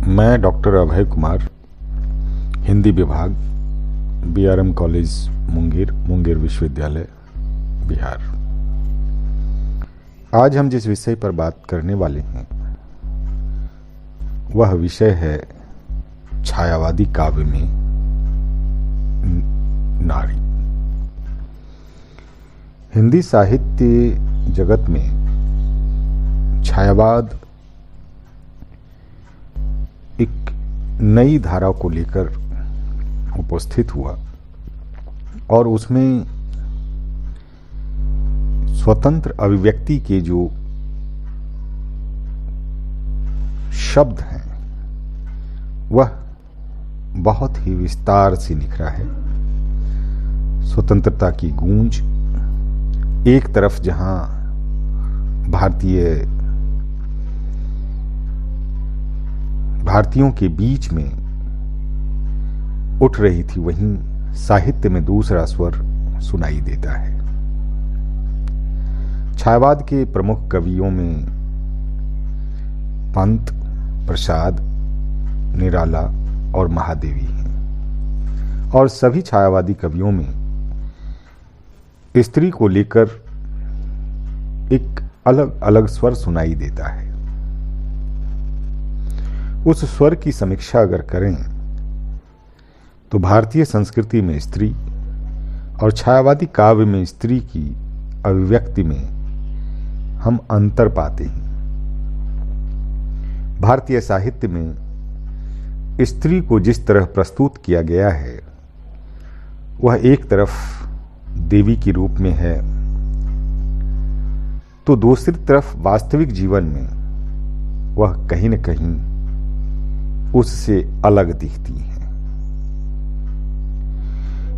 मैं डॉक्टर अभय कुमार, हिंदी विभाग, BRM college Munger विश्वविद्यालय, बिहार। आज हम जिस विषय पर बात करने वाले हैं वह विषय है छायावादी काव्य में नारी। हिंदी साहित्य जगत में छायावाद एक नई धारा को लेकर उपस्थित हुआ और उसमें स्वतंत्र अभिव्यक्ति के जो शब्द हैं वह बहुत ही विस्तार से निखरा है। स्वतंत्रता की गूंज एक तरफ जहां भारतीयों के बीच में उठ रही थी, वहीं साहित्य में दूसरा स्वर सुनाई देता है। छायावाद के प्रमुख कवियों में पंत, प्रसाद, निराला और महादेवी हैं और सभी छायावादी कवियों में स्त्री को लेकर एक अलग अलग स्वर सुनाई देता है। उस स्वर की समीक्षा अगर करें तो भारतीय संस्कृति में स्त्री और छायावादी काव्य में स्त्री की अभिव्यक्ति में हम अंतर पाते हैं। भारतीय साहित्य में स्त्री को जिस तरह प्रस्तुत किया गया है वह एक तरफ देवी के रूप में है तो दूसरी तरफ वास्तविक जीवन में वह कहीं न कहीं उससे अलग दिखती हैं।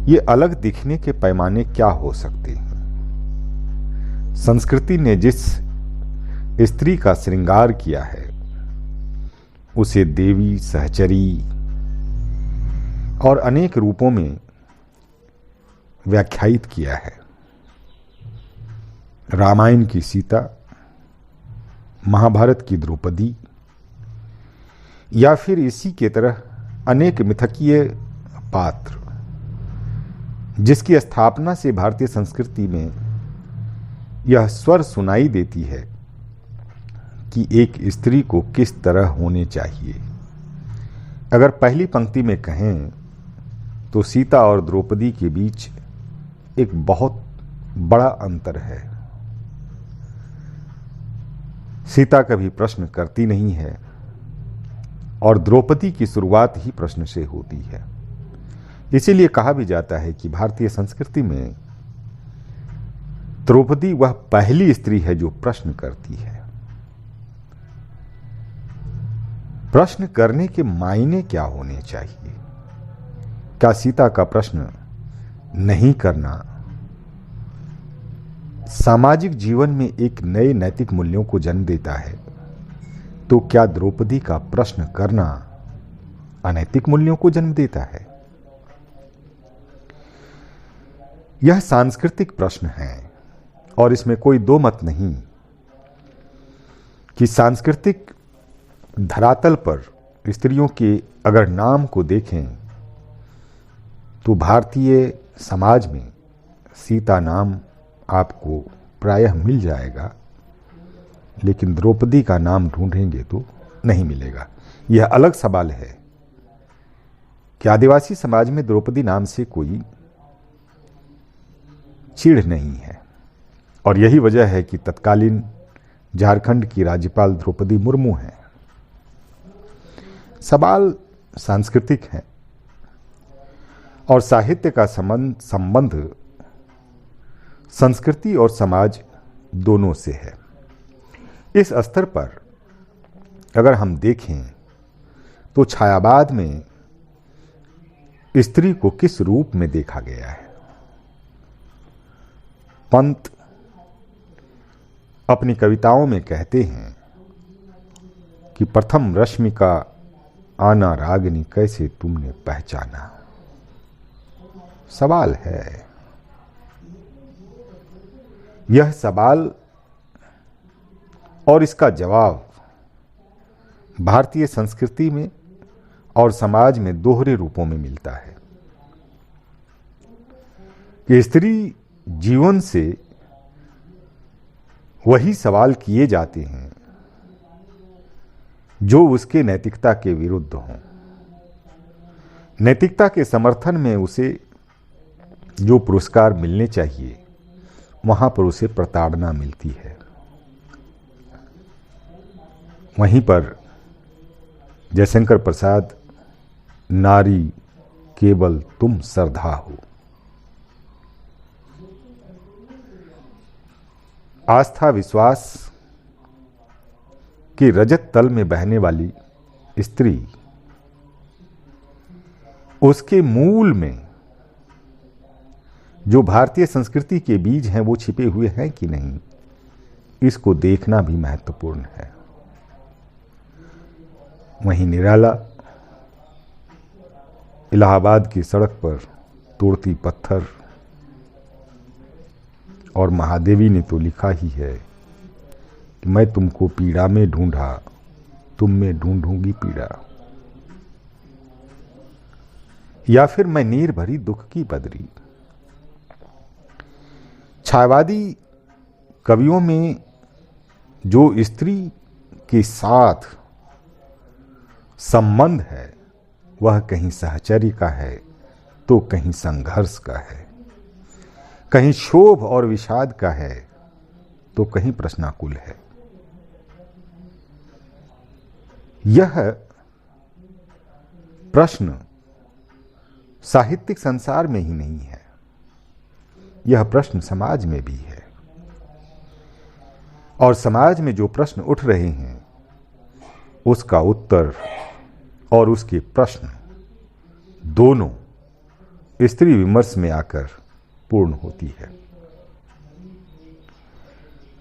ये अलग दिखने के पैमाने क्या हो सकते हैं? संस्कृति ने जिस स्त्री का श्रृंगार किया है उसे देवी, सहचरी और अनेक रूपों में व्याख्यायित किया है। रामायण की सीता, महाभारत की द्रौपदी या फिर इसी के तरह अनेक मिथकीय पात्र जिसकी स्थापना से भारतीय संस्कृति में यह स्वर सुनाई देती है कि एक स्त्री को किस तरह होने चाहिए। अगर पहली पंक्ति में कहें तो सीता और द्रौपदी के बीच एक बहुत बड़ा अंतर है। सीता कभी प्रश्न करती नहीं है और द्रौपदी की शुरुआत ही प्रश्न से होती है। इसीलिए कहा भी जाता है कि भारतीय संस्कृति में द्रौपदी वह पहली स्त्री है जो प्रश्न करती है। प्रश्न करने के मायने क्या होने चाहिए? क्या सीता का प्रश्न नहीं करना सामाजिक जीवन में एक नए नैतिक मूल्यों को जन्म देता है, तो क्या द्रौपदी का प्रश्न करना अनैतिक मूल्यों को जन्म देता है? यह सांस्कृतिक प्रश्न है और इसमें कोई दो मत नहीं कि सांस्कृतिक धरातल पर स्त्रियों के अगर नाम को देखें तो भारतीय समाज में सीता नाम आपको प्रायः मिल जाएगा, लेकिन द्रौपदी का नाम ढूंढेंगे तो नहीं मिलेगा। यह अलग सवाल है कि आदिवासी समाज में द्रौपदी नाम से कोई चिढ़ नहीं है और यही वजह है कि तत्कालीन झारखंड की राज्यपाल द्रौपदी मुर्मू हैं। सवाल सांस्कृतिक है और साहित्य का संबंध संस्कृति और समाज दोनों से है। इस स्तर पर अगर हम देखें तो छायावाद में स्त्री को किस रूप में देखा गया है? पंत अपनी कविताओं में कहते हैं कि प्रथम रश्मि का आना रागिनी कैसे तुमने पहचाना। सवाल है, यह सवाल और इसका जवाब भारतीय संस्कृति में और समाज में दोहरे रूपों में मिलता है कि स्त्री जीवन से वही सवाल किए जाते हैं जो उसके नैतिकता के विरुद्ध हों। नैतिकता के समर्थन में उसे जो पुरस्कार मिलने चाहिए, वहां पर उसे प्रताड़ना मिलती है। वहीं पर जयशंकर प्रसाद, नारी केवल तुम श्रद्धा हो। आस्था विश्वास के रजत तल में बहने वाली स्त्री, उसके मूल में जो भारतीय संस्कृति के बीज हैं वो छिपे हुए हैं कि नहीं, इसको देखना भी महत्वपूर्ण है। वहीं निराला इलाहाबाद की सड़क पर तोड़ती पत्थर, और महादेवी ने तो लिखा ही है कि मैं तुमको पीड़ा में ढूंढा, तुम में ढूंढूंगी पीड़ा। या फिर मैं नीर भरी दुख की बदरी। छायावादी कवियों में जो स्त्री के साथ संबंध है वह कहीं सहचर्य का है तो कहीं संघर्ष का है, कहीं क्षोभ और विषाद का है तो कहीं प्रश्नाकुल है। यह प्रश्न साहित्यिक संसार में ही नहीं है, यह प्रश्न समाज में भी है। और समाज में जो प्रश्न उठ रहे हैं उसका उत्तर और उसके प्रश्न दोनों स्त्री विमर्श में आकर पूर्ण होती है।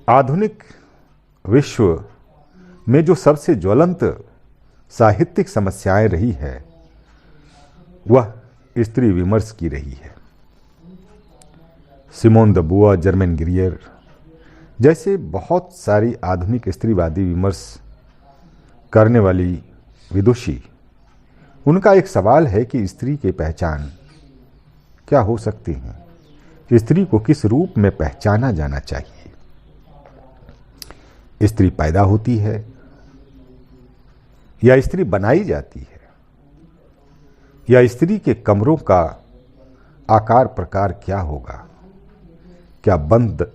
आधुनिक विश्व में जो सबसे ज्वलंत साहित्यिक समस्याएं रही है वह स्त्री विमर्श की रही है। सिमोन द बुआ, जर्मन गिरियर जैसे बहुत सारी आधुनिक स्त्रीवादी विमर्श करने वाली विदुषी, उनका एक सवाल है कि स्त्री की पहचान क्या हो सकती है, स्त्री को किस रूप में पहचाना जाना चाहिए। स्त्री पैदा होती है या स्त्री बनाई जाती है, या स्त्री के कमरों का आकार प्रकार क्या होगा। क्या बंद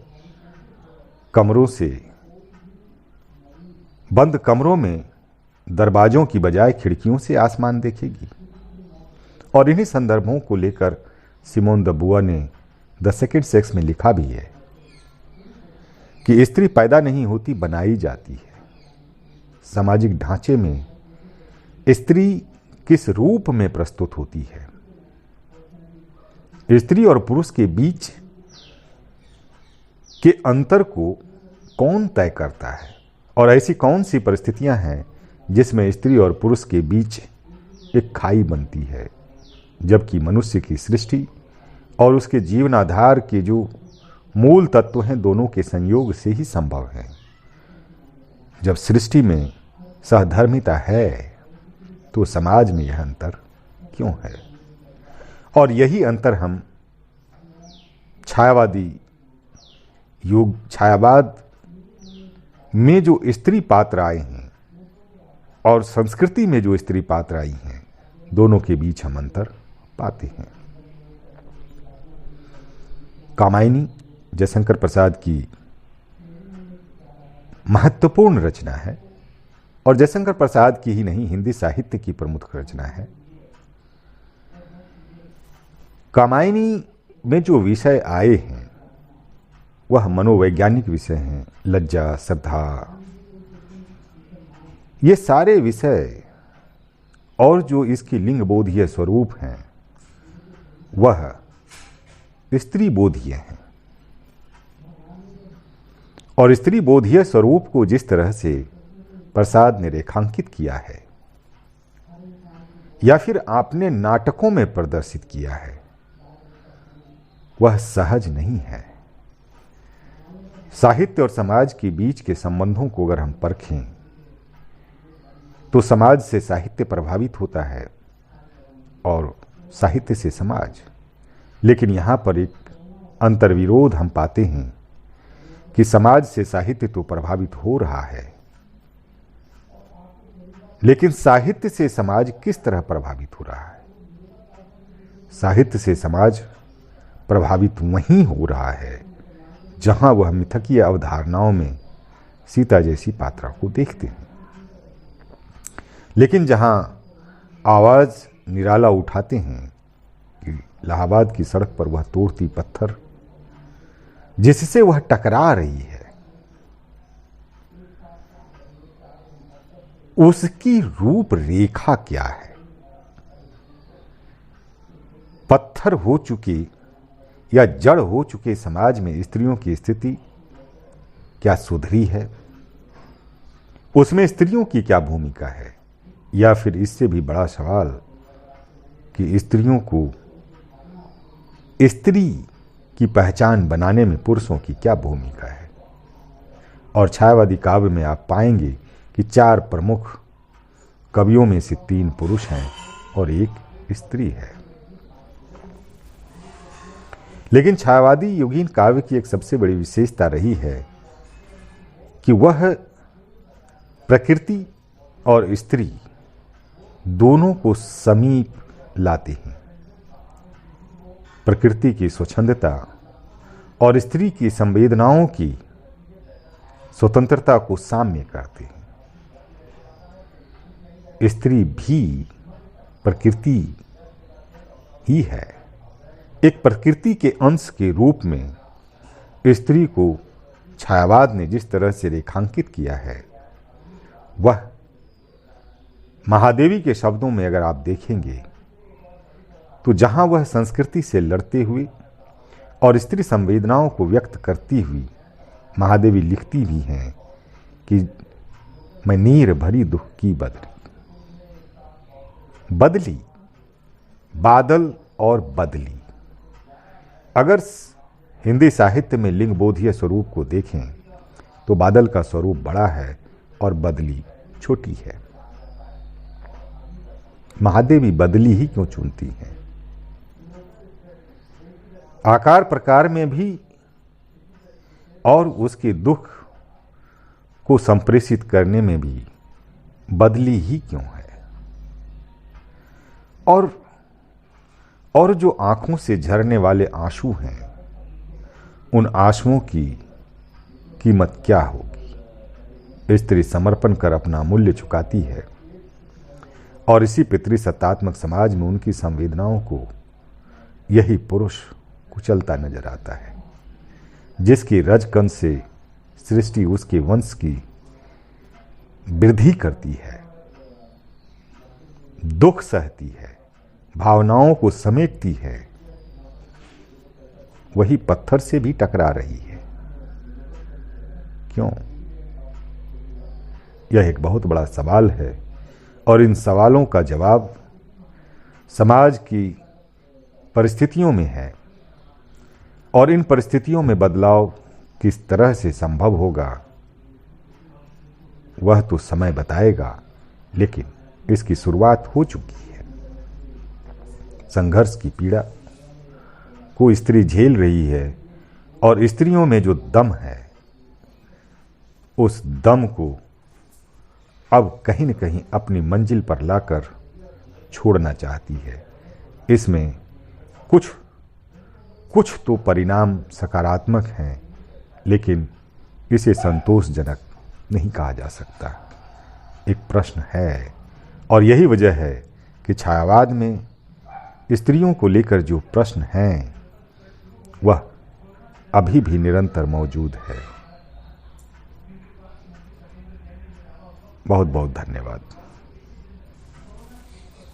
कमरों में दरवाजों की बजाय खिड़कियों से आसमान देखेगी। और इन्हीं संदर्भों को लेकर सिमोन द बुआ ने द सेकेंड सेक्स में लिखा भी है कि स्त्री पैदा नहीं होती, बनाई जाती है। सामाजिक ढांचे में स्त्री किस रूप में प्रस्तुत होती है, स्त्री और पुरुष के बीच के अंतर को कौन तय करता है, और ऐसी कौन सी परिस्थितियां हैं जिसमें स्त्री और पुरुष के बीच एक खाई बनती है, जबकि मनुष्य की सृष्टि और उसके जीवनाधार के जो मूल तत्व हैं दोनों के संयोग से ही संभव है। जब सृष्टि में सहधर्मिता है तो समाज में यह अंतर क्यों है। और यही अंतर हम छायावाद में जो स्त्री पात्र आए हैं और संस्कृति में जो स्त्री पात्र आई हैं, दोनों के बीच हम अंतर पाते हैं। कामायनी जयशंकर प्रसाद की महत्वपूर्ण रचना है, और जयशंकर प्रसाद की ही नहीं, हिंदी साहित्य की प्रमुख रचना है। कामायनी में जो विषय आए हैं वह मनोवैज्ञानिक विषय हैं, लज्जा, श्रद्धा, ये सारे विषय और जो इसकी लिंग बोधीय स्वरूप हैं वह स्त्री बोधीय हैं। और स्त्री बोधीय स्वरूप को जिस तरह से प्रसाद ने रेखांकित किया है या फिर आपने नाटकों में प्रदर्शित किया है, वह सहज नहीं है। साहित्य और समाज के बीच के संबंधों को अगर हम परखें तो समाज से साहित्य प्रभावित होता है और साहित्य से समाज। लेकिन यहाँ पर एक अंतर्विरोध हम पाते हैं कि समाज से साहित्य तो प्रभावित हो रहा है, लेकिन साहित्य से समाज किस तरह प्रभावित हो रहा है? साहित्य से समाज प्रभावित वहीं हो रहा है जहां वह मिथकीय अवधारणाओं में सीता जैसी पात्रा को देखते हैं, लेकिन जहां आवाज निराला उठाते हैं कि इलाहाबाद की सड़क पर वह तोड़ती पत्थर जिससे वह टकरा रही है, उसकी रूपरेखा क्या है? पत्थर हो चुके या जड़ हो चुके समाज में स्त्रियों की स्थिति क्या सुधरी है? उसमें स्त्रियों की क्या भूमिका है? या फिर इससे भी बड़ा सवाल कि स्त्रियों को स्त्री की पहचान बनाने में पुरुषों की क्या भूमिका है? और छायावादी काव्य में आप पाएंगे कि 4 प्रमुख कवियों में से 3 पुरुष हैं और 1 स्त्री है। लेकिन छायावादी युगीन काव्य की एक सबसे बड़ी विशेषता रही है कि वह प्रकृति और स्त्री दोनों को समीप लाते हैं। प्रकृति की स्वच्छंदता और स्त्री की संवेदनाओं की स्वतंत्रता को साम्य करते हैं। स्त्री भी प्रकृति ही है। एक प्रकृति के अंश के रूप में स्त्री को छायावाद ने जिस तरह से रेखांकित किया है, वह महादेवी के शब्दों में अगर आप देखेंगे तो जहां वह संस्कृति से लड़ते हुए और स्त्री संवेदनाओं को व्यक्त करती हुई महादेवी लिखती भी हैं कि मैं नीर भरी दुख की बदली। बदली, बादल और बदली। अगर हिंदी साहित्य में लिंग बोधीय स्वरूप को देखें तो बादल का स्वरूप बड़ा है और बदली छोटी है। महादेवी बदली ही क्यों चुनती हैं? आकार प्रकार में भी और उसके दुख को संप्रेषित करने में भी बदली ही क्यों है? और जो आंखों से झरने वाले आंसू हैं, उन आंसुओं की कीमत क्या होगी? स्त्री समर्पण कर अपना मूल्य चुकाती है और इसी पितृसत्तात्मक समाज में उनकी संवेदनाओं को यही पुरुष कुचलता नजर आता है, जिसकी रजकन से सृष्टि उसके वंश की वृद्धि करती है, दुख सहती है, भावनाओं को समेटती है, वही पत्थर से भी टकरा रही है। क्यों? यह एक बहुत बड़ा सवाल है और इन सवालों का जवाब समाज की परिस्थितियों में है और इन परिस्थितियों में बदलाव किस तरह से संभव होगा वह तो समय बताएगा, लेकिन इसकी शुरुआत हो चुकी है। संघर्ष की पीड़ा को स्त्री झेल रही है और स्त्रियों में जो दम है, उस दम को अब कहीं न कहीं अपनी मंजिल पर लाकर छोड़ना चाहती है। इसमें कुछ तो परिणाम सकारात्मक हैं, लेकिन इसे संतोषजनक नहीं कहा जा सकता। एक प्रश्न है और यही वजह है कि छायावाद में स्त्रियों को लेकर जो प्रश्न हैं वह अभी भी निरंतर मौजूद है। बहुत बहुत धन्यवाद।